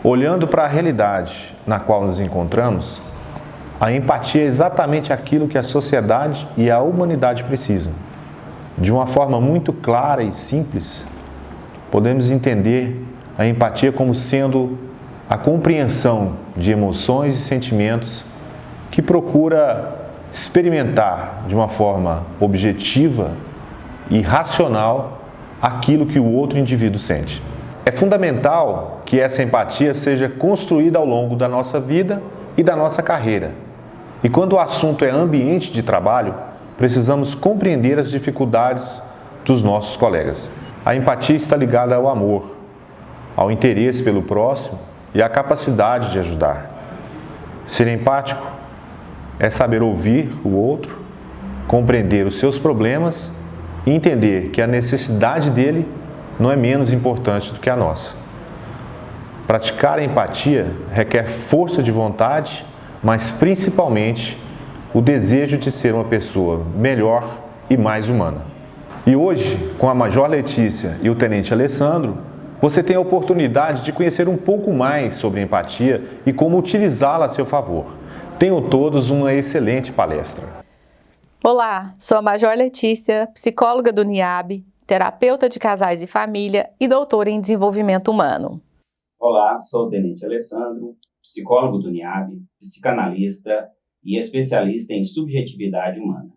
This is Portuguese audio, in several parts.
Olhando para a realidade na qual nos encontramos, a empatia é exatamente aquilo que a sociedade e a humanidade precisam. De uma forma muito clara e simples, podemos entender a empatia como sendo a compreensão de emoções e sentimentos que procura experimentar de uma forma objetiva e racional aquilo que o outro indivíduo sente. É fundamental que essa empatia seja construída ao longo da nossa vida e da nossa carreira. E quando o assunto é ambiente de trabalho, precisamos compreender as dificuldades dos nossos colegas. A empatia está ligada ao amor, ao interesse pelo próximo e à capacidade de ajudar. Ser empático é saber ouvir o outro, compreender os seus problemas e entender que a necessidade dele não é menos importante do que a nossa. Praticar a empatia requer força de vontade, mas principalmente o desejo de ser uma pessoa melhor e mais humana. E hoje, com a Major Letícia e o Tenente Alessandro, você tem a oportunidade de conhecer um pouco mais sobre empatia e como utilizá-la a seu favor. Tenham todos uma excelente palestra. Olá, sou a Major Letícia, psicóloga do NIAB, terapeuta de casais e família e doutora em desenvolvimento humano. Olá, sou o Tenente Alessandro, psicólogo do NIAB, psicanalista e especialista em subjetividade humana.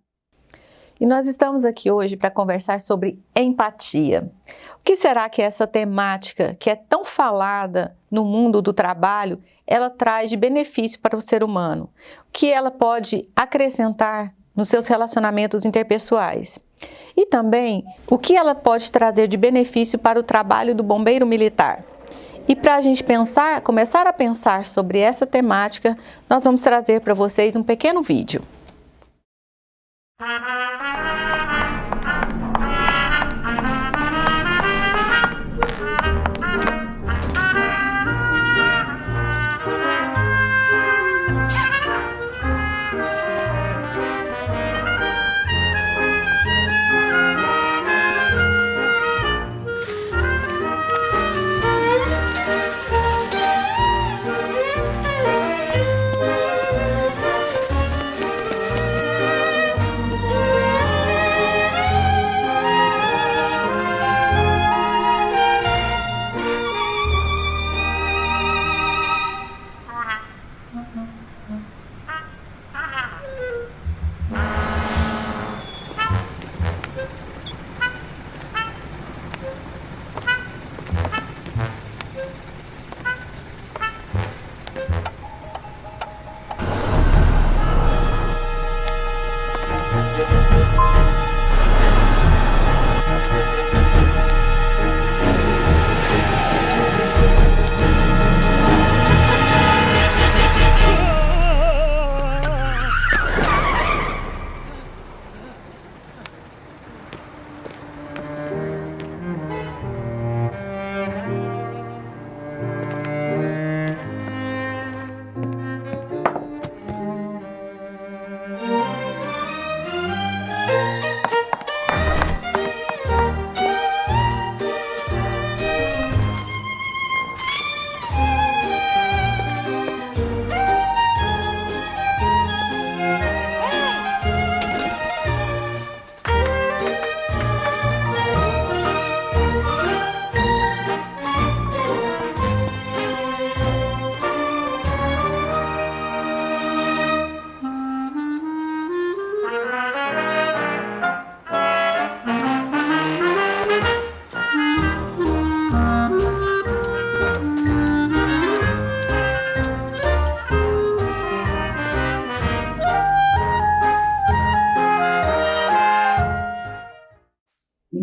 E nós estamos aqui hoje para conversar sobre empatia. O que será que essa temática, que é tão falada no mundo do trabalho, ela traz de benefício para o ser humano? O que ela pode acrescentar nos seus relacionamentos interpessoais? E também, o que ela pode trazer de benefício para o trabalho do bombeiro militar? E para a gente começar a pensar sobre essa temática, nós vamos trazer para vocês um pequeno vídeo.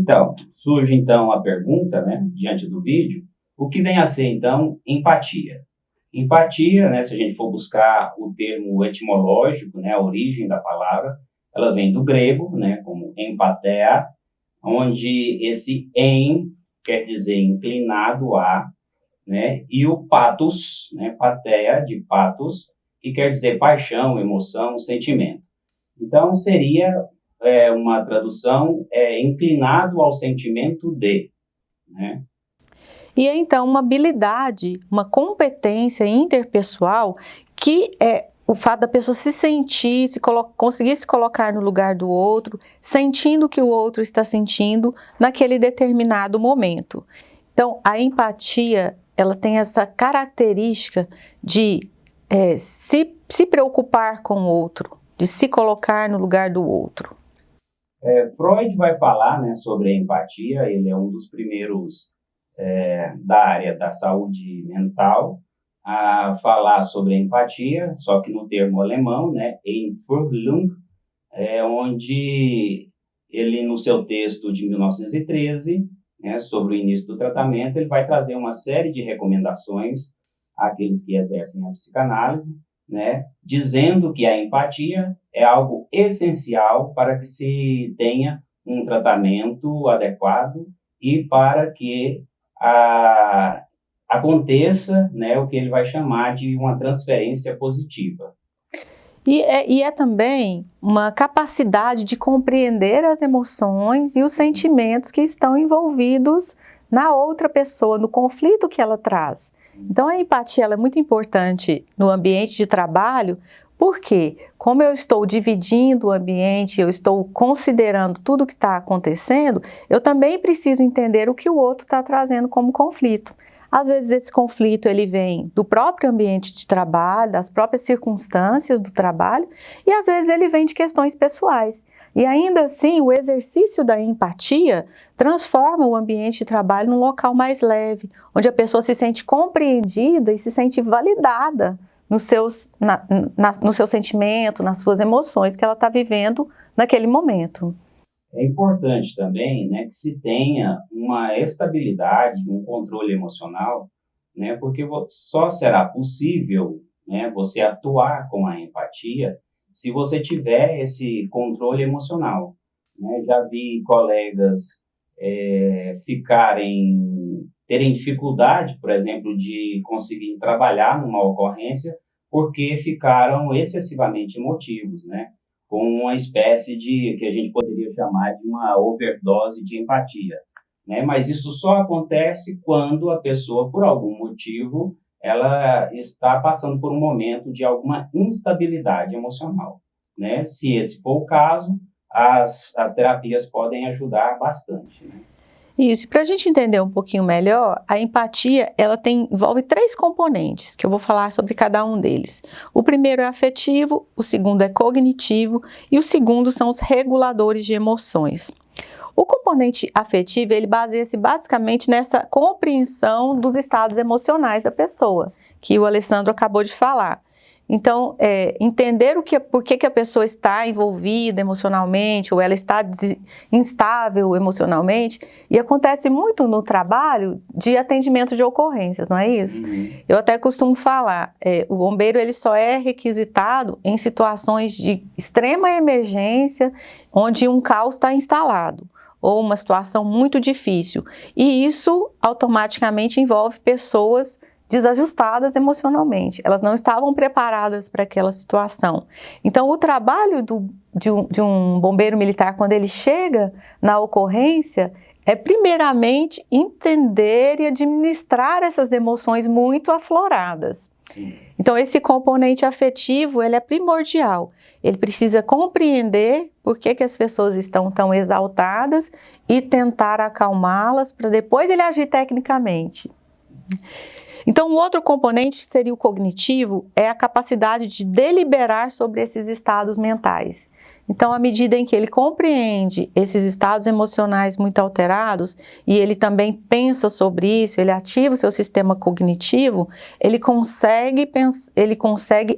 Então, surge então a pergunta, diante do vídeo, o que vem a ser então empatia? Empatia, se a gente for buscar o termo etimológico, a origem da palavra, ela vem do grego, como empatheia, onde esse em quer dizer inclinado a, e o pathos, patheia de pathos, que quer dizer paixão, emoção, sentimento. Então, seria uma tradução inclinado ao sentimento de, E é então uma habilidade, uma competência interpessoal que é o fato da pessoa se sentir, conseguir se colocar no lugar do outro, sentindo o que o outro está sentindo naquele determinado momento. Então, a empatia, ela tem essa característica de se preocupar com o outro, de se colocar no lugar do outro. Freud vai falar, né, sobre a empatia. Ele é um dos primeiros da área da saúde mental a falar sobre a empatia, só que no termo alemão, né, Einfühlung, onde ele, no seu texto de 1913, né, sobre o início do tratamento, ele vai trazer uma série de recomendações àqueles que exercem a psicanálise, né, dizendo que a empatia é algo essencial para que se tenha um tratamento adequado e para que aconteça, né, o que ele vai chamar de uma transferência positiva. E é também uma capacidade de compreender as emoções e os sentimentos que estão envolvidos na outra pessoa, no conflito que ela traz. Então, a empatia ela é muito importante no ambiente de trabalho, porque como eu estou dividindo o ambiente, eu estou considerando tudo o que está acontecendo, eu também preciso entender o que o outro está trazendo como conflito. Às vezes esse conflito ele vem do próprio ambiente de trabalho, das próprias circunstâncias do trabalho, e às vezes ele vem de questões pessoais. E ainda assim, o exercício da empatia transforma o ambiente de trabalho num local mais leve, onde a pessoa se sente compreendida e se sente validada no seu sentimento, nas suas emoções que ela está vivendo naquele momento. É importante também, né, que se tenha uma estabilidade, um controle emocional, né, porque só será possível, né, você atuar com a empatia se você tiver esse controle emocional, né? Já vi colegas terem dificuldade, por exemplo, de conseguir trabalhar numa ocorrência porque ficaram excessivamente emotivos, né? Com uma espécie de, que a gente poderia chamar de uma overdose de empatia, né? Mas isso só acontece quando a pessoa, por algum motivo, ela está passando por um momento de alguma instabilidade emocional, né? Se esse for o caso, as terapias podem ajudar bastante, né? Isso, para a gente entender um pouquinho melhor, a empatia ela envolve 3 componentes, que eu vou falar sobre cada um deles. O primeiro é afetivo, o segundo é cognitivo e o segundo são os reguladores de emoções. O componente afetivo, ele baseia-se basicamente nessa compreensão dos estados emocionais da pessoa, que o Alessandro acabou de falar. Então, entender por que a pessoa está envolvida emocionalmente ou ela está instável emocionalmente, e acontece muito no trabalho de atendimento de ocorrências, não é isso? Eu até costumo falar, o bombeiro ele só é requisitado em situações de extrema emergência, onde um caos está instalado, ou uma situação muito difícil, e isso automaticamente envolve pessoas desajustadas emocionalmente, elas não estavam preparadas para aquela situação. Então, o trabalho de um bombeiro militar, quando ele chega na ocorrência, é primeiramente entender e administrar essas emoções muito afloradas. Então, esse componente afetivo, ele é primordial. Ele precisa compreender por que as pessoas estão tão exaltadas e tentar acalmá-las para depois ele agir tecnicamente. Então, o outro componente seria o cognitivo, é a capacidade de deliberar sobre esses estados mentais. Então, à medida em que ele compreende esses estados emocionais muito alterados e ele também pensa sobre isso, ele ativa o seu sistema cognitivo, ele consegue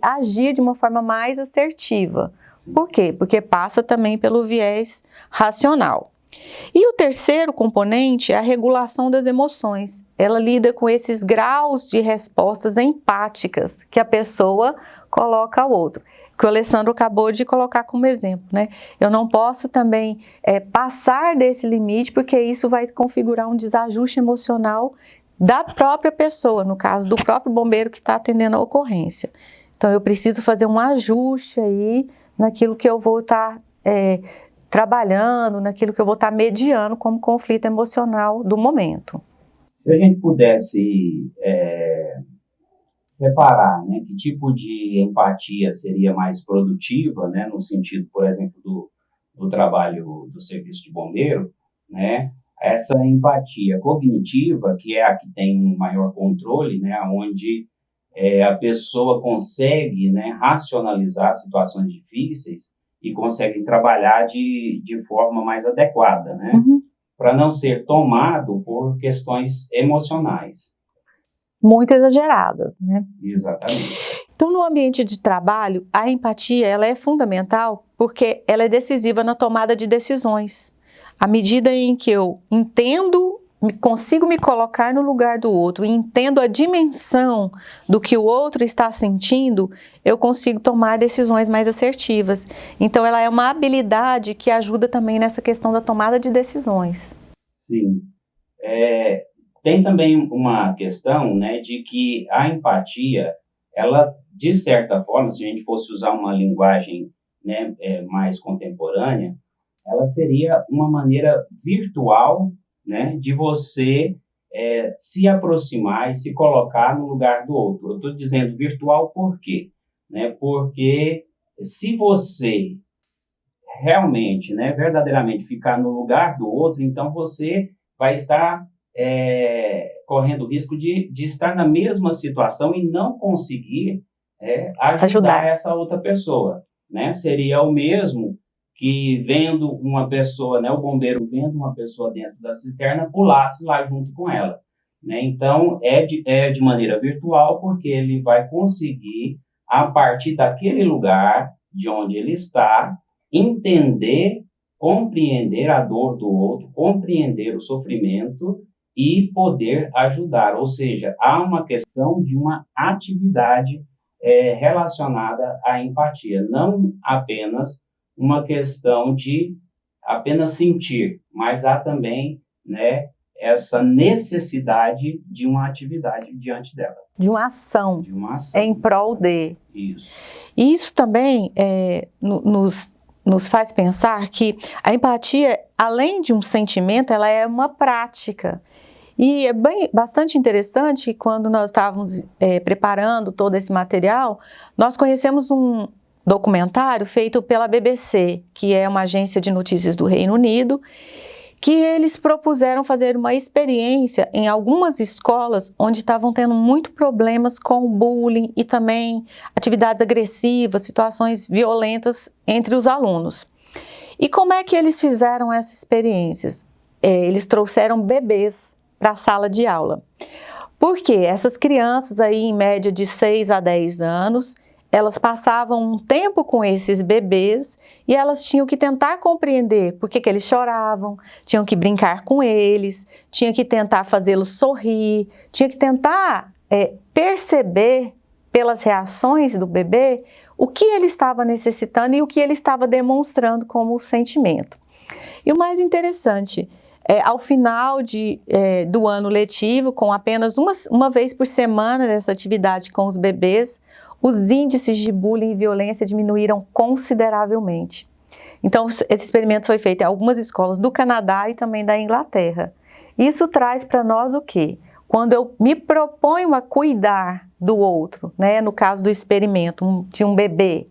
agir de uma forma mais assertiva. Por quê? Porque passa também pelo viés racional. E o terceiro componente é a regulação das emoções. Ela lida com esses graus de respostas empáticas que a pessoa coloca ao outro, que o Alessandro acabou de colocar como exemplo, né? Eu não posso também passar desse limite, porque isso vai configurar um desajuste emocional da própria pessoa, no caso do próprio bombeiro que está atendendo a ocorrência. Então, eu preciso fazer um ajuste aí naquilo que eu vou estar trabalhando, naquilo que eu vou estar mediando como conflito emocional do momento. Se a gente pudesse separar, né, que tipo de empatia seria mais produtiva, né, no sentido, por exemplo, do trabalho do serviço de bombeiro, né, essa empatia cognitiva, que é a que tem um maior controle, né, onde a pessoa consegue, né, racionalizar situações difíceis e consegue trabalhar de forma mais adequada, né, para não ser tomado por questões emocionais. Muito exageradas, né? Exatamente. Então, no ambiente de trabalho, a empatia ela é fundamental porque ela é decisiva na tomada de decisões. À medida em que eu entendo, consigo me colocar no lugar do outro e entendo a dimensão do que o outro está sentindo, eu consigo tomar decisões mais assertivas. Então, ela é uma habilidade que ajuda também nessa questão da tomada de decisões. Sim. Tem também uma questão, né, de que a empatia, ela, de certa forma, se a gente fosse usar uma linguagem, né, mais contemporânea, ela seria uma maneira virtual, né, de você se aproximar e se colocar no lugar do outro. Eu estou dizendo virtual por quê? Né, porque se você realmente, né, verdadeiramente ficar no lugar do outro, então você vai estar correndo o risco de estar na mesma situação e não conseguir ajudar essa outra pessoa, né? Seria o mesmo que vendo uma pessoa, né, o bombeiro vendo uma pessoa dentro da cisterna, pulasse lá junto com ela, né? Então, é de maneira virtual, porque ele vai conseguir, a partir daquele lugar de onde ele está, entender, compreender a dor do outro, compreender o sofrimento e poder ajudar. Ou seja, há uma questão de uma atividade relacionada à empatia, não apenas uma questão de apenas sentir, mas há também, né, essa necessidade de uma atividade diante dela. De uma ação. De uma ação. Em prol de. Isso. E isso também nos faz pensar que a empatia, além de um sentimento, ela é uma prática. E é bastante interessante que quando nós estávamos preparando todo esse material, nós conhecemos um documentário feito pela BBC, que é uma agência de notícias do Reino Unido, que eles propuseram fazer uma experiência em algumas escolas onde estavam tendo muito problemas com o bullying e também atividades agressivas, situações violentas entre os alunos. E como é que eles fizeram essas experiências? Eles trouxeram bebês para a sala de aula. Porque essas crianças aí, em média de 6 a 10 anos, elas passavam um tempo com esses bebês e elas tinham que tentar compreender por que eles choravam, tinham que brincar com eles, tinham que tentar fazê-los sorrir, tinham que tentar perceber pelas reações do bebê o que ele estava necessitando e o que ele estava demonstrando como sentimento. E o mais interessante, ao final do ano letivo, com apenas uma vez por semana dessa atividade com os bebês, os índices de bullying e violência diminuíram consideravelmente. Então, esse experimento foi feito em algumas escolas do Canadá e também da Inglaterra. Isso traz para nós o quê? Quando eu me proponho a cuidar do outro, né, no caso do experimento de um bebê,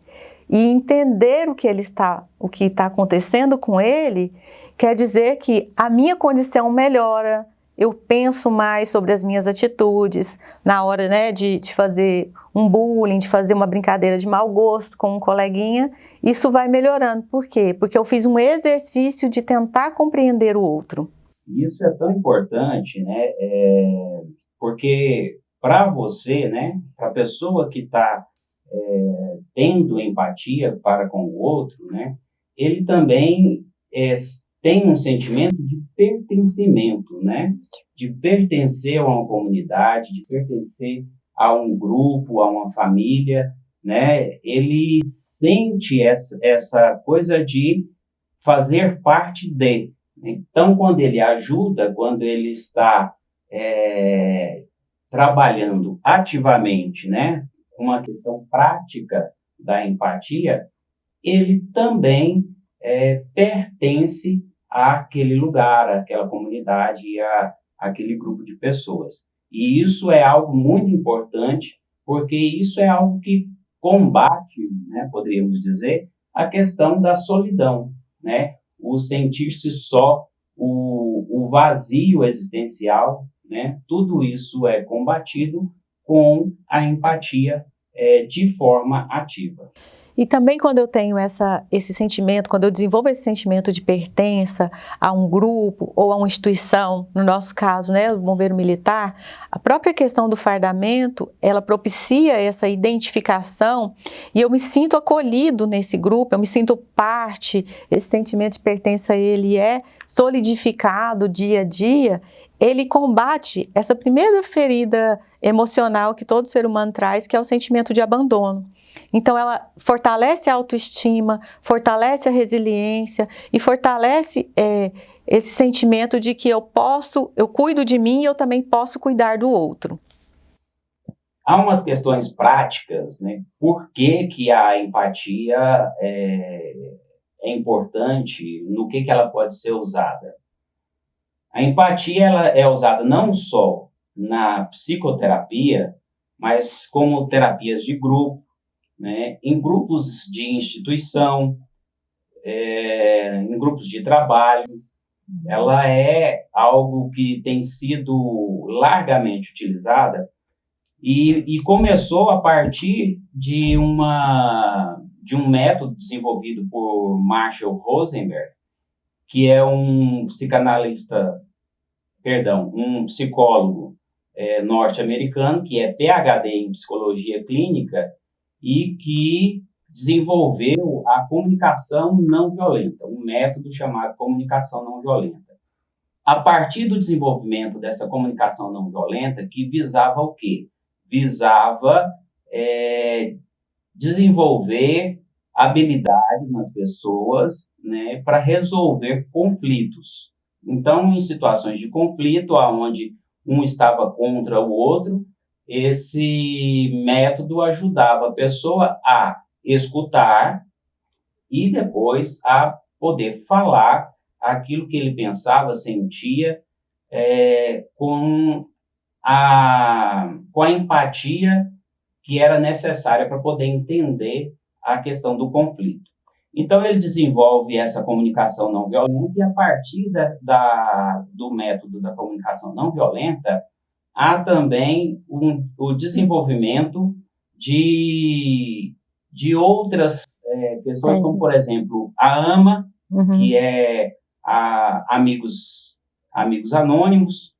e entender o que está acontecendo com ele, quer dizer que a minha condição melhora, eu penso mais sobre as minhas atitudes, na hora, né, de fazer um bullying, de fazer uma brincadeira de mau gosto com um coleguinha, isso vai melhorando. Por quê? Porque eu fiz um exercício de tentar compreender o outro. Isso é tão importante, né, porque para você, né, para a pessoa que está tendo empatia para com o outro, né, ele também tem um sentimento de pertencimento, né, de pertencer a uma comunidade, de pertencer a um grupo, a uma família, né, ele sente essa coisa de fazer parte de. Então, quando ele ajuda, quando ele está trabalhando ativamente, né, uma questão prática da empatia, ele também pertence àquele lugar, àquela comunidade, aquele grupo de pessoas. E isso é algo muito importante, porque isso é algo que combate, né, poderíamos dizer, a questão da solidão, né? O sentir-se só, o vazio existencial, né? Tudo isso é combatido com a empatia de forma ativa. E também quando eu tenho esse sentimento, quando eu desenvolvo esse sentimento de pertença a um grupo ou a uma instituição, no nosso caso, né, o bombeiro militar, a própria questão do fardamento, ela propicia essa identificação e eu me sinto acolhido nesse grupo, eu me sinto parte, esse sentimento de pertença, ele é solidificado dia a dia, ele combate essa primeira ferida emocional que todo ser humano traz, que é o sentimento de abandono. Então, ela fortalece a autoestima, fortalece a resiliência e fortalece esse sentimento de que eu cuido de mim e eu também posso cuidar do outro. Há umas questões práticas, né? Por que a empatia é importante, no que ela pode ser usada? A empatia ela é usada não só na psicoterapia, mas como terapias de grupo, né, em grupos de instituição, em grupos de trabalho. Ela é algo que tem sido largamente utilizada e começou a partir de um método desenvolvido por Marshall Rosenberg, que é um psicólogo norte-americano, que é PhD em psicologia clínica, e que desenvolveu a comunicação não violenta, um método chamado comunicação não violenta. A partir do desenvolvimento dessa comunicação não violenta, que visava o quê? Visava desenvolver habilidades nas pessoas, né, para resolver conflitos. Então, em situações de conflito, onde um estava contra o outro, esse método ajudava a pessoa a escutar e depois a poder falar aquilo que ele pensava, sentia, com a empatia que era necessária para poder entender a questão do conflito. Então, ele desenvolve essa comunicação não violenta e, a partir do método da comunicação não violenta, há também o desenvolvimento de outras questões, como, por exemplo, a AMA, que é Amigos Anônimos,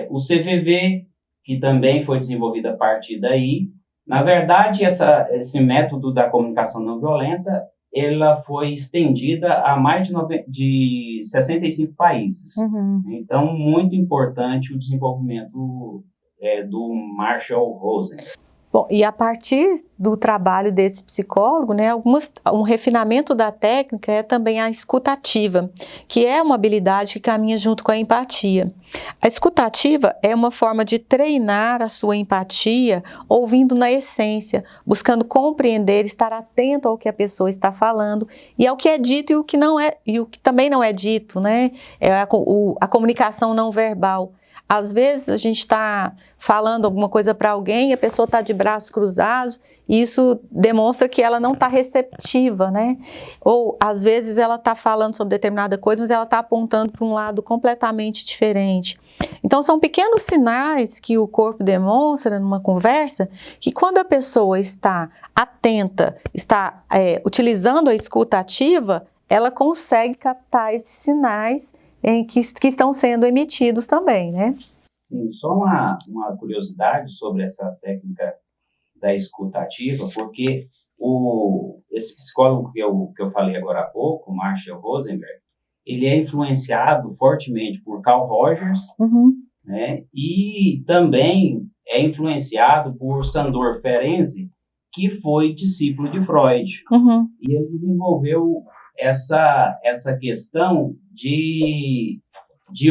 o CVV, que também foi desenvolvido a partir daí. Na verdade, esse método da comunicação não violenta, ela foi estendida a mais de 65 países. Então, muito importante o desenvolvimento do Marshall Rosenberg. Bom, e a partir do trabalho desse psicólogo, né, um refinamento da técnica é também a escutativa, que é uma habilidade que caminha junto com a empatia. A escutativa é uma forma de treinar a sua empatia, ouvindo na essência, buscando compreender, estar atento ao que a pessoa está falando e ao que é dito e o que não é, e o que também não é dito, né? É a comunicação não verbal. Às vezes a gente está falando alguma coisa para alguém e a pessoa está de braços cruzados e isso demonstra que ela não está receptiva, né? Ou às vezes ela está falando sobre determinada coisa, mas ela está apontando para um lado completamente diferente. Então são pequenos sinais que o corpo demonstra numa conversa que quando a pessoa está atenta, está utilizando a escuta ativa, ela consegue captar esses sinais que estão sendo emitidos também, né? Sim, só uma curiosidade sobre essa técnica da escuta ativa, porque esse psicólogo que eu falei agora há pouco, Marshall Rosenberg, ele é influenciado fortemente por Carl Rogers, né, e também é influenciado por Sándor Ferenczi, que foi discípulo de Freud. E ele desenvolveu essa questão de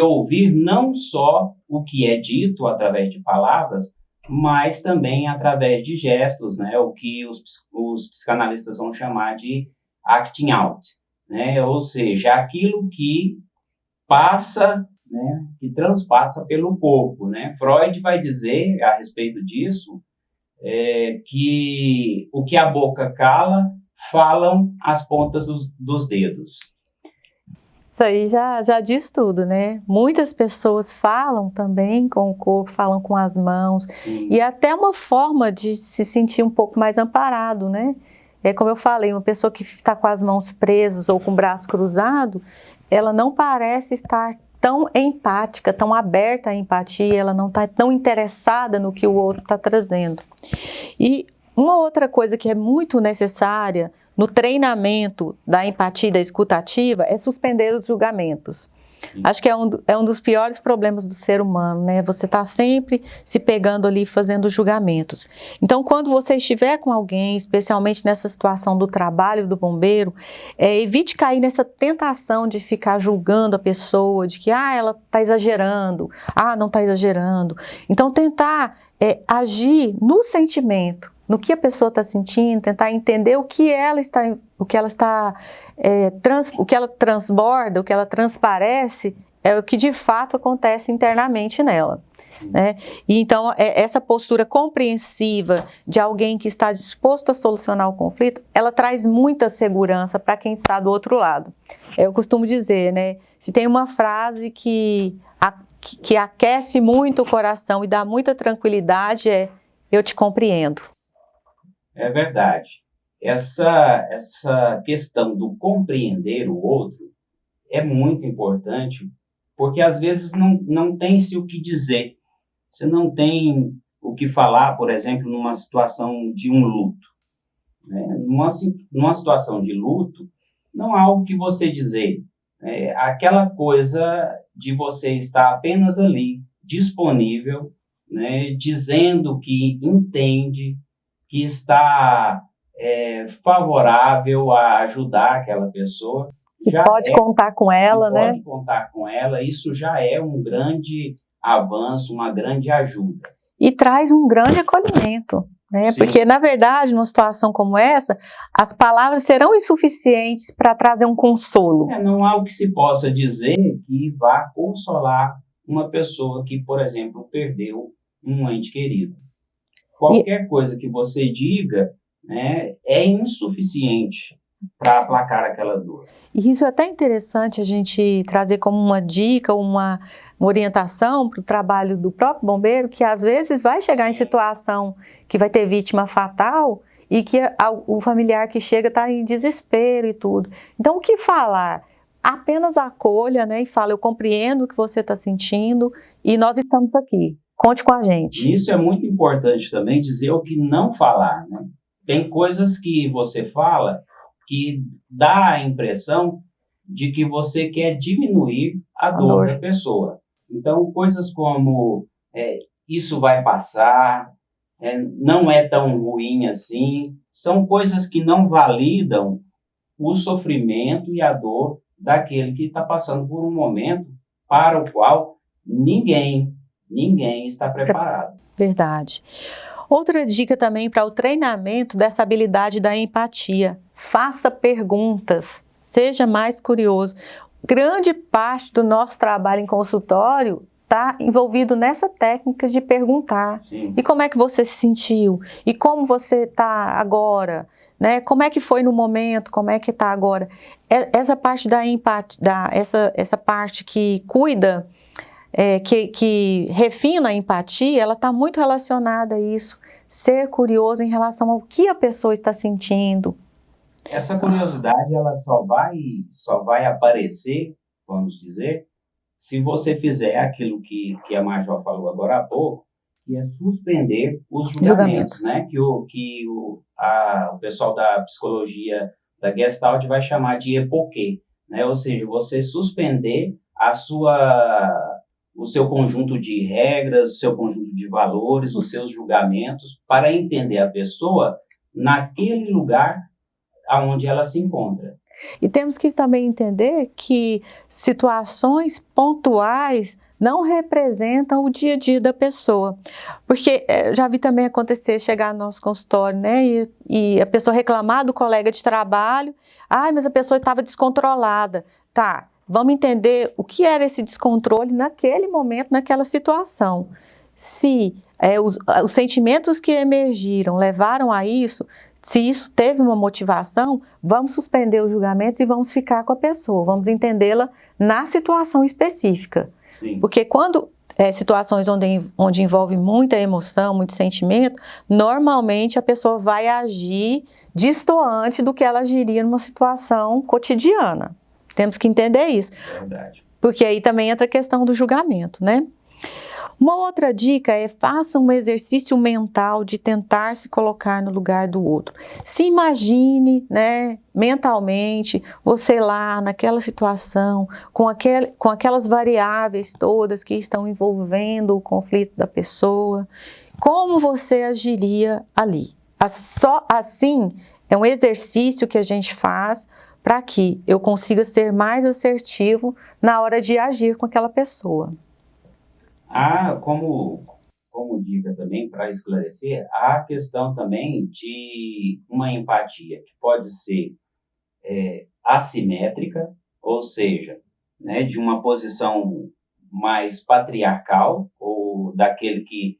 ouvir não só o que é dito através de palavras, mas também através de gestos, né? O que os psicanalistas vão chamar de acting out, né? Ou seja, aquilo que passa né, que transpassa pelo corpo, né? Freud vai dizer a respeito disso que o que a boca cala, falam as pontas dos dedos. Isso aí já diz tudo, né? Muitas pessoas falam também com o corpo, falam com as mãos, Sim. e até uma forma de se sentir um pouco mais amparado, né? É como eu falei, uma pessoa que está com as mãos presas ou com o braço cruzado, ela não parece estar tão empática, tão aberta à empatia, ela não está tão interessada no que o outro está trazendo. E uma outra coisa que é muito necessária no treinamento da empatia e da escuta ativa é suspender os julgamentos. Acho que é um dos piores problemas do ser humano, né? Você está sempre se pegando ali fazendo julgamentos. Então, quando você estiver com alguém, especialmente nessa situação do trabalho do bombeiro, evite cair nessa tentação de ficar julgando a pessoa, de que ela está exagerando, não está exagerando. Então, tentar agir no sentimento, no que a pessoa está sentindo, tentar entender o que ela transborda, o que ela transparece, é o que de fato acontece internamente nela, né? E então, essa postura compreensiva de alguém que está disposto a solucionar o conflito, ela traz muita segurança para quem está do outro lado. Eu costumo dizer, né? Se tem uma frase que aquece muito o coração e dá muita tranquilidade, eu te compreendo. É verdade. Essa questão do compreender o outro é muito importante, porque às vezes não tem-se o que dizer. Você não tem o que falar, por exemplo, numa situação de um luto, né? Numa situação de luto, não há o que você dizer. Aquela coisa de você estar apenas ali, disponível, né, dizendo que entende, que está favorável a ajudar aquela pessoa. Que pode contar com ela, né? Pode contar com ela, isso já é um grande avanço, uma grande ajuda. E traz um grande acolhimento, né? Sim. Porque, na verdade, numa situação como essa, as palavras serão insuficientes para trazer um consolo. Não há o que se possa dizer que vá consolar uma pessoa que, por exemplo, perdeu um ente querido. Qualquer coisa que você diga, né, é insuficiente para aplacar aquela dor. E isso é até interessante a gente trazer como uma dica, uma orientação para o trabalho do próprio bombeiro, que às vezes vai chegar em situação que vai ter vítima fatal e que o familiar que chega está em desespero e tudo. Então, o que falar? Apenas acolha, né, e fala: eu compreendo o que você está sentindo e nós estamos aqui. Conte com a gente. Isso é muito importante também, dizer o que não falar, né? Tem coisas que você fala que dá a impressão de que você quer diminuir a dor da pessoa. Então, coisas como isso vai passar, não é tão ruim assim, são coisas que não validam o sofrimento e a dor daquele que está passando por um momento para o qual ninguém está preparado. Verdade. Outra dica também para o treinamento dessa habilidade da empatia: faça perguntas, seja mais curioso. Grande parte do nosso trabalho em consultório está envolvido nessa técnica de perguntar. Sim. E como é que você se sentiu? E como você está agora? Né? Como é que foi no momento? Como é que está agora? Essa parte da empatia, essa parte que cuida, que refina a empatia, ela está muito relacionada a isso. Ser curioso em relação ao que a pessoa está sentindo. Essa curiosidade, ela só vai aparecer, vamos dizer, se você fizer aquilo que a Major falou agora há pouco, que é suspender os julgamentos, né? Que o pessoal da psicologia da Gestalt vai chamar de epoquê, né? Ou seja, você suspender o seu conjunto de regras, o seu conjunto de valores, os seus julgamentos, para entender a pessoa naquele lugar aonde ela se encontra. E temos que também entender que situações pontuais não representam o dia a dia da pessoa. Porque já vi também acontecer, chegar no nosso consultório, né, e a pessoa reclamar do colega de trabalho: mas a pessoa estava descontrolada. Tá, vamos entender o que era esse descontrole naquele momento, naquela situação. Se os sentimentos que emergiram levaram a isso, se isso teve uma motivação, vamos suspender os julgamentos e vamos ficar com a pessoa, vamos entendê-la na situação específica. Sim. Porque quando situações onde envolve muita emoção, muito sentimento, normalmente a pessoa vai agir destoante do que ela agiria numa situação cotidiana. Temos que entender isso. Verdade. Porque aí também entra a questão do julgamento, né? Uma outra dica é faça um exercício mental de tentar se colocar no lugar do outro. Se imagine, né, mentalmente, você lá naquela situação, com aquelas variáveis todas que estão envolvendo o conflito da pessoa, como você agiria ali? Só assim é um exercício que a gente faz para que eu consiga ser mais assertivo na hora de agir com aquela pessoa. Como dica também, para esclarecer, há a questão também de uma empatia que pode ser assimétrica, ou seja, né, de uma posição mais patriarcal, ou daquele que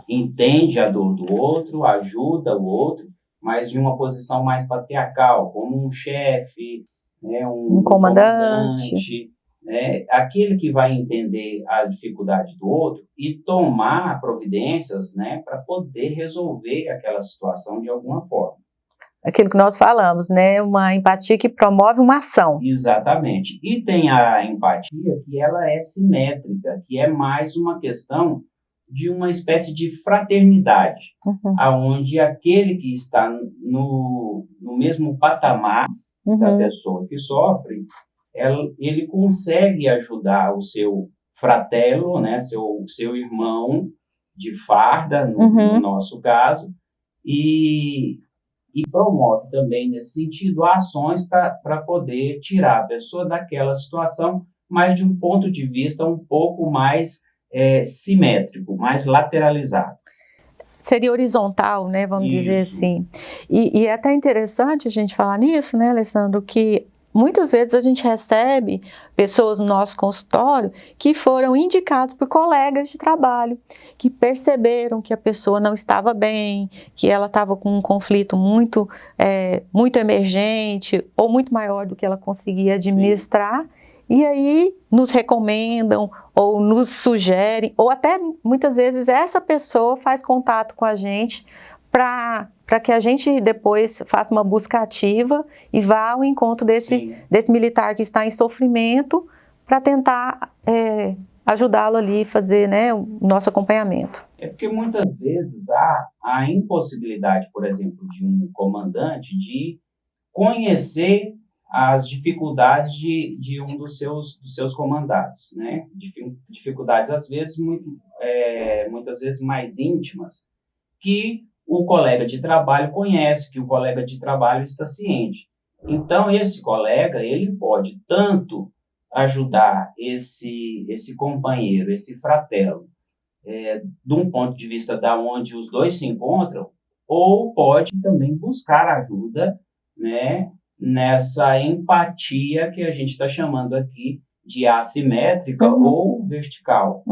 entende a dor do outro, ajuda o outro, mas de uma posição mais patriarcal, como um chefe, né, um comandante, né, aquele que vai entender a dificuldade do outro e tomar providências, né, para poder resolver aquela situação de alguma forma. Aquilo que nós falamos, né, uma empatia que promove uma ação. Exatamente. E tem a empatia que ela é simétrica, que é mais uma questão de uma espécie de fraternidade, aonde aquele que está no mesmo patamar da pessoa que sofre, ele consegue ajudar o seu fratelo, né, seu irmão de farda, no nosso caso, e promove também, nesse sentido, ações para poder tirar a pessoa daquela situação, mas de um ponto de vista um pouco mais simétrico, mais lateralizado. Seria horizontal, né, vamos dizer assim. E é até interessante a gente falar nisso, né, Alessandro, que muitas vezes a gente recebe pessoas no nosso consultório que foram indicados por colegas de trabalho, que perceberam que a pessoa não estava bem, que ela estava com um conflito muito emergente ou muito maior do que ela conseguia administrar. E aí nos recomendam ou nos sugerem, ou até muitas vezes essa pessoa faz contato com a gente para que a gente depois faça uma busca ativa e vá ao encontro desse militar que está em sofrimento para tentar ajudá-lo ali, fazer, né, o nosso acompanhamento. É porque muitas vezes há a impossibilidade, por exemplo, de um comandante de conhecer as dificuldades de um dos seus comandados, né? Dificuldades, às vezes, muitas vezes mais íntimas, que o colega de trabalho conhece, que o colega de trabalho está ciente. Então, esse colega, ele pode tanto ajudar esse companheiro, esse fratelo, de um ponto de vista da onde os dois se encontram, ou pode também buscar ajuda, né, nessa empatia que a gente está chamando aqui de assimétrica ou vertical.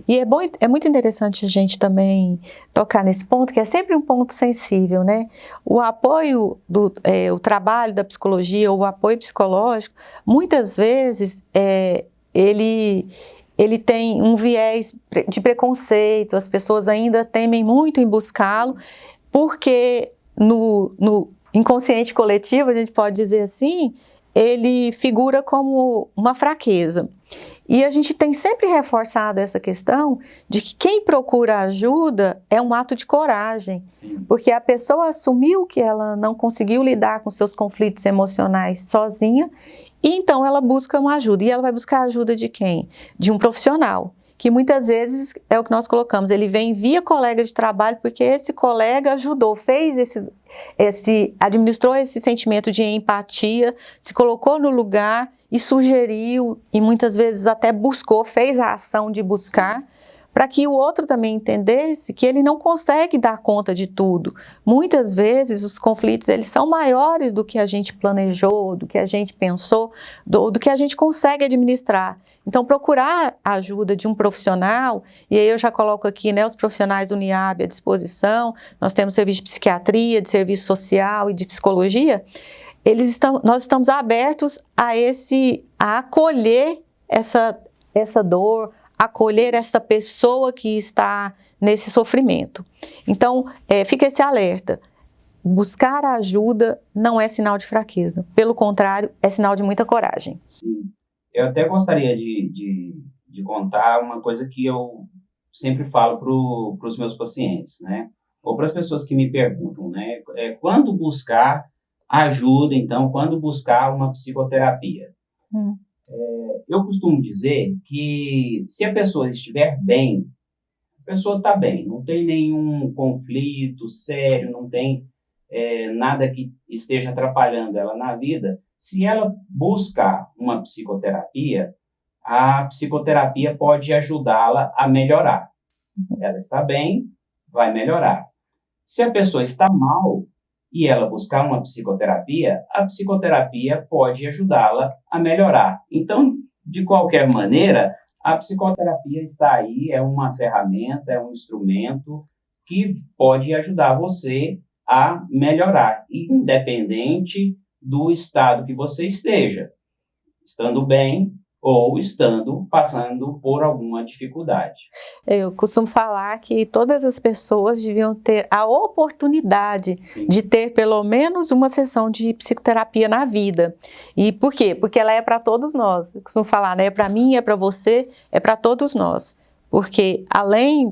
E é muito interessante a gente também tocar nesse ponto, que é sempre um ponto sensível, né? O apoio, o trabalho da psicologia, ou o apoio psicológico, muitas vezes ele tem um viés de preconceito, as pessoas ainda temem muito em buscá-lo, porque no inconsciente coletivo, a gente pode dizer assim, ele figura como uma fraqueza. E a gente tem sempre reforçado essa questão de que quem procura ajuda é um ato de coragem, porque a pessoa assumiu que ela não conseguiu lidar com seus conflitos emocionais sozinha, e então ela busca uma ajuda. E ela vai buscar a ajuda de quem? De um profissional, que muitas vezes é o que nós colocamos, ele vem via colega de trabalho, porque esse colega ajudou, administrou esse sentimento de empatia, se colocou no lugar e sugeriu, e muitas vezes até buscou, fez a ação de buscar, para que o outro também entendesse que ele não consegue dar conta de tudo. Muitas vezes os conflitos eles são maiores do que a gente planejou, do que a gente pensou, do que a gente consegue administrar. Então, procurar a ajuda de um profissional, e aí eu já coloco aqui, né, os profissionais do NIAB à disposição, nós temos serviço de psiquiatria, de serviço social e de psicologia, nós estamos abertos a acolher essa dor, acolher essa pessoa que está nesse sofrimento. Então, fica esse alerta. Buscar a ajuda não é sinal de fraqueza. Pelo contrário, é sinal de muita coragem. Sim. Eu até gostaria de contar uma coisa que eu sempre falo para os meus pacientes, né? Ou para as pessoas que me perguntam, né? Quando buscar ajuda, então, quando buscar uma psicoterapia? Eu costumo dizer que se a pessoa estiver bem, a pessoa está bem, não tem nenhum conflito sério, não tem nada que esteja atrapalhando ela na vida. Se ela buscar uma psicoterapia, a psicoterapia pode ajudá-la a melhorar. Ela está bem, vai melhorar. Se a pessoa está mal e ela buscar uma psicoterapia, a psicoterapia pode ajudá-la a melhorar. Então, de qualquer maneira, a psicoterapia está aí, é uma ferramenta, é um instrumento que pode ajudar você a melhorar, independente do estado que você esteja, estando bem ou estando passando por alguma dificuldade. Eu costumo falar que todas as pessoas deviam ter a oportunidade Sim. de ter pelo menos uma sessão de psicoterapia na vida. E por quê? Porque ela é para todos nós. Eu costumo falar, né? É para mim, é para você, é para todos nós. Porque além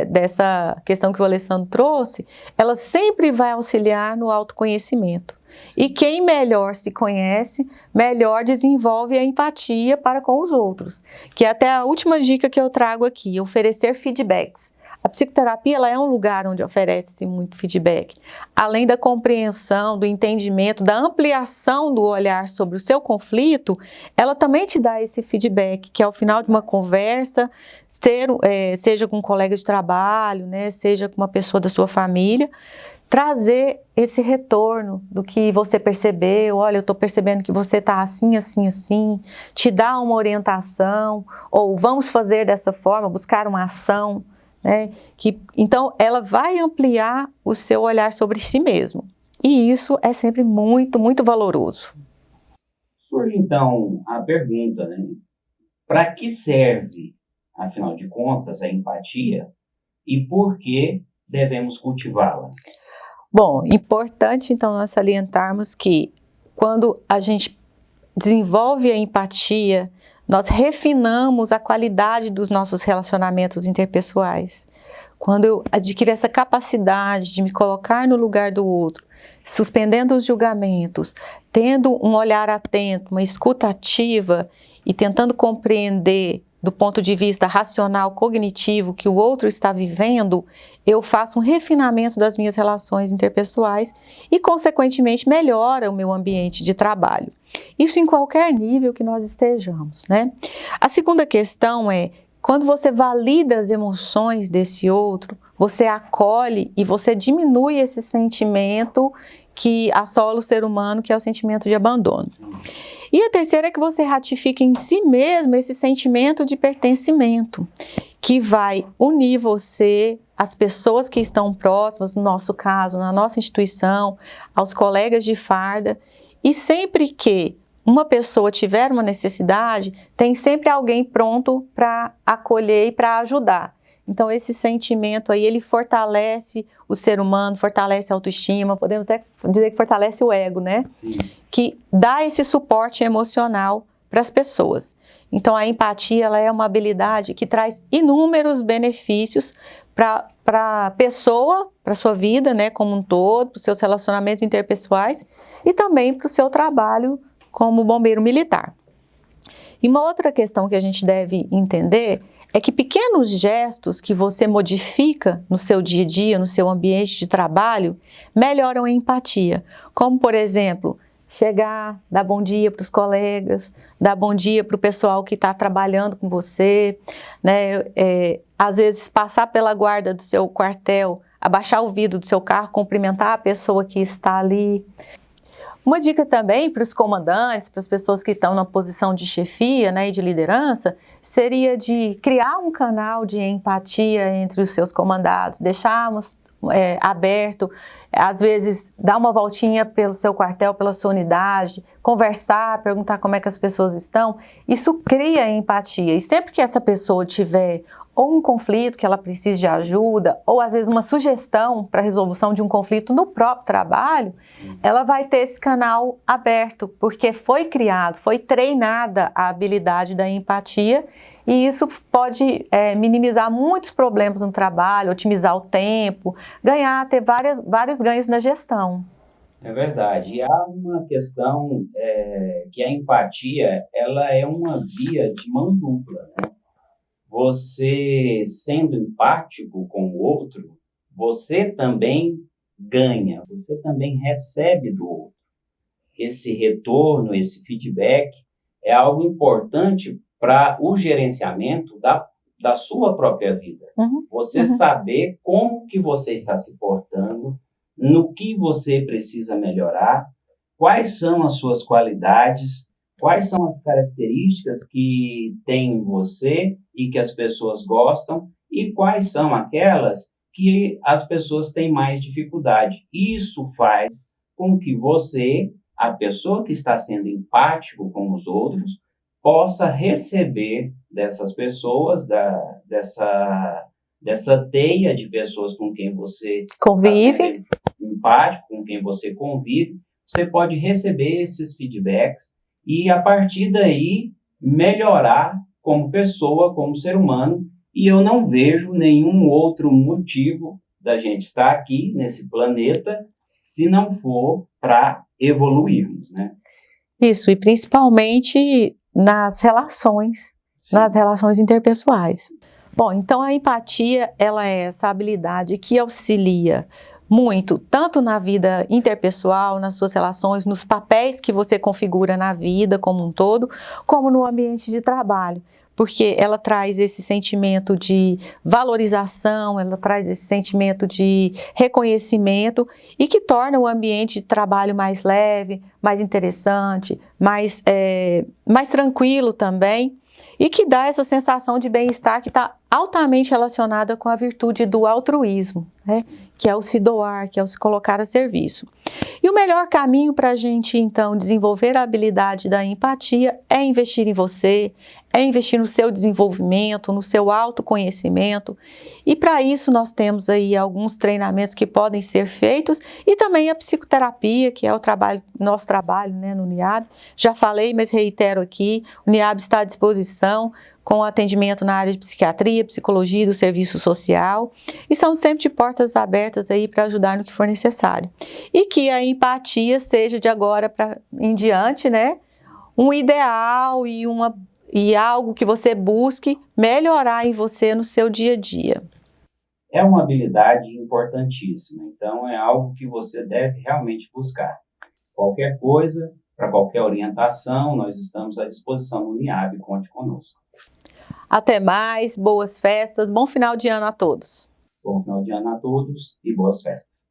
dessa questão que o Alessandro trouxe, ela sempre vai auxiliar no autoconhecimento. E quem melhor se conhece, melhor desenvolve a empatia para com os outros. Que é até a última dica que eu trago aqui, oferecer feedbacks. A psicoterapia ela é um lugar onde oferece-se muito feedback. Além da compreensão, do entendimento, da ampliação do olhar sobre o seu conflito, ela também te dá esse feedback, que ao final de uma conversa, seja com um colega de trabalho, né, seja com uma pessoa da sua família, trazer esse retorno do que você percebeu. Olha, eu estou percebendo que você está assim, assim, assim, te dá uma orientação, ou vamos fazer dessa forma, buscar uma ação, né? Então, ela vai ampliar o seu olhar sobre si mesmo. E isso é sempre muito, muito valoroso. Surge, então, a pergunta, né? Para que serve, afinal de contas, a empatia e por que devemos cultivá-la? Bom, importante então nós salientarmos que quando a gente desenvolve a empatia, nós refinamos a qualidade dos nossos relacionamentos interpessoais. Quando eu adquiro essa capacidade de me colocar no lugar do outro, suspendendo os julgamentos, tendo um olhar atento, uma escuta ativa e tentando compreender do ponto de vista racional, cognitivo, que o outro está vivendo, eu faço um refinamento das minhas relações interpessoais e, consequentemente, melhora o meu ambiente de trabalho. Isso em qualquer nível que nós estejamos, né? A segunda questão é, quando você valida as emoções desse outro, você acolhe e você diminui esse sentimento que assola o ser humano, que é o sentimento de abandono. E a terceira é que você ratifica em si mesmo esse sentimento de pertencimento, que vai unir você, as pessoas que estão próximas, no nosso caso, na nossa instituição, aos colegas de farda, e sempre que uma pessoa tiver uma necessidade, tem sempre alguém pronto para acolher e para ajudar. Então, esse sentimento aí, ele fortalece o ser humano, fortalece a autoestima, podemos até dizer que fortalece o ego, né? Sim. Que dá esse suporte emocional para as pessoas. Então, a empatia, ela é uma habilidade que traz inúmeros benefícios para a pessoa, para a sua vida, né, como um todo, para os seus relacionamentos interpessoais e também para o seu trabalho como bombeiro militar. E uma outra questão que a gente deve entender é que pequenos gestos que você modifica no seu dia a dia, no seu ambiente de trabalho, melhoram a empatia. Como, por exemplo, chegar, dar bom dia para os colegas, dar bom dia para o pessoal que está trabalhando com você, né? Às vezes passar pela guarda do seu quartel, abaixar o vidro do seu carro, cumprimentar a pessoa que está ali. Uma dica também para os comandantes, para as pessoas que estão na posição de chefia, né, e de liderança, seria de criar um canal de empatia entre os seus comandados, deixarmos aberto, às vezes dar uma voltinha pelo seu quartel, pela sua unidade, conversar, perguntar como é que as pessoas estão. Isso cria empatia, e sempre que essa pessoa tiver ou um conflito que ela precise de ajuda, ou às vezes uma sugestão para a resolução de um conflito no próprio trabalho, ela vai ter esse canal aberto, porque foi criado, foi treinada a habilidade da empatia, e isso pode minimizar muitos problemas no trabalho, otimizar o tempo, ter vários ganhos na gestão. É verdade. E há uma questão que a empatia, ela é uma via de mão dupla, né? Você sendo empático com o outro, você também ganha, você também recebe do outro. Esse retorno, esse feedback é algo importante para o gerenciamento da sua própria vida. Você saber como que você está se portando, no que você precisa melhorar, quais são as suas qualidades, quais são as características que tem em você e que as pessoas gostam, e quais são aquelas que as pessoas têm mais dificuldade. Isso faz com que você, a pessoa que está sendo empático com os outros, possa receber dessas pessoas, dessa teia de pessoas com quem você convive, está sendo empático, com quem você convive, você pode receber esses feedbacks e, a partir daí, melhorar como pessoa, como ser humano. E eu não vejo nenhum outro motivo da gente estar aqui nesse planeta se não for para evoluirmos, né? Isso, e principalmente nas relações interpessoais. Bom, então a empatia, ela é essa habilidade que auxilia muito, tanto na vida interpessoal, nas suas relações, nos papéis que você configura na vida como um todo, como no ambiente de trabalho, porque ela traz esse sentimento de valorização, ela traz esse sentimento de reconhecimento e que torna o ambiente de trabalho mais leve, mais interessante, mais tranquilo também, e que dá essa sensação de bem-estar que está altamente relacionada com a virtude do altruísmo, né? Que é o se doar, que é o se colocar a serviço. E o melhor caminho para a gente, então, desenvolver a habilidade da empatia é investir em você, é investir no seu desenvolvimento, no seu autoconhecimento. E para isso nós temos aí alguns treinamentos que podem ser feitos e também a psicoterapia, que é nosso trabalho, né, no NIAB. Já falei, mas reitero aqui, o NIAB está à disposição com atendimento na área de psiquiatria, psicologia e do serviço social. Estamos sempre de portas abertas aí para ajudar no que for necessário. E que a empatia seja de agora em diante, né, um ideal e algo que você busque melhorar em você no seu dia a dia. É uma habilidade importantíssima, então é algo que você deve realmente buscar. Qualquer coisa, para qualquer orientação, nós estamos à disposição no NIAB, conte conosco. Até mais, boas festas, bom final de ano a todos. Bom final de ano a todos e boas festas.